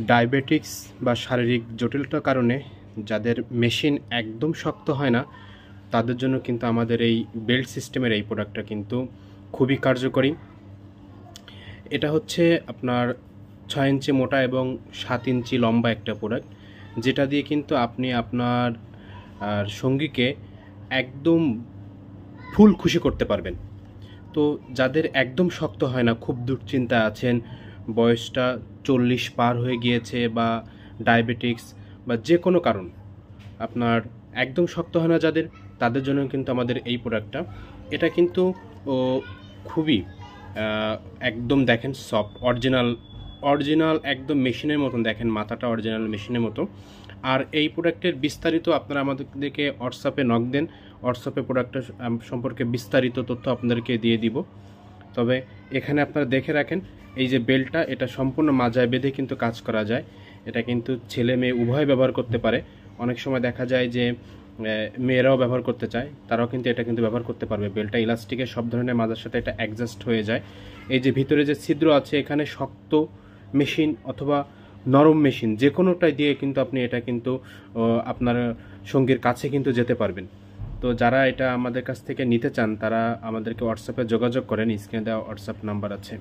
Diabetics বা শারীরিক জটিলতার কারণে যাদের মেশিন একদম শক্ত হয় না, তাদের জন্য কিন্তু আমাদের এই বেল্ট সিস্টেমের এই প্রোডাক্টটা কিন্তু খুবই কার্যকরী। এটা হচ্ছে আপনার 6 ইঞ্চি মোটা এবং 7 ইঞ্চি লম্বা একটা প্রোডাক্ট, যেটা দিয়ে কিন্তু আপনি আপনার সঙ্গীকে একদম ফুল খুশি করতে পারবেন। তো যাদের একদম শক্ত হয় না, খুব দুশ্চিন্তা আছেন, বয়সটা 40 পার হয়ে গিয়েছে, বা ডায়াবেটিক্স বা যে কোনো কারণ আপনার একদম শক্ত হয় না যাদের, তাদের জন্য কিন্তু আমাদের এই প্রোডাক্টটা। এটা কিন্তু খুবই একদম দেখেন সফট, অরিজিনাল একদম মেশিনের মতন, দেখেন মাথাটা অরিজিনাল মেশিনের মতো। আর এই প্রোডাক্টের বিস্তারিত আপনারা আমাদেরকে হোয়াটসঅ্যাপে নক দেন, হোয়াটসঅ্যাপে প্রোডাক্টের সম্পর্কে বিস্তারিত তথ্য আপনাদেরকে দিয়ে দিব। তবে এখানে আপনারা দেখে রাখেন, এই যে বেল্টটা, এটা সম্পূর্ণ মাজায় বেঁধে কিন্তু কাজ করা যায়। এটা কিন্তু ছেলে মেয়ে উভয় ব্যবহার করতে পারে। অনেক সময় দেখা যায় যে মেয়েরাও ব্যবহার করতে চায়, তারাও কিন্তু এটা কিন্তু ব্যবহার করতে পারবে। বেল্টটা ইলাস্টিকের, সব ধরনের মাজার সাথে এটা অ্যাডজাস্ট হয়ে যায়। এই যে ভিতরে যে ছিদ্র আছে, এখানে শক্ত মেশিন অথবা নরম মেশিন যে কোনোটাই দিয়ে কিন্তু আপনি এটা কিন্তু আপনার সঙ্গীর কাছে কিন্তু যেতে পারবেন। তো যারা এটা আমাদের কাছ থেকে নিতে চান, তারা আমাদেরকে হোয়াটসঅ্যাপে যোগাযোগ করেন, স্ক্রিনে দেওয়া হোয়াটসঅ্যাপ নাম্বার আছে।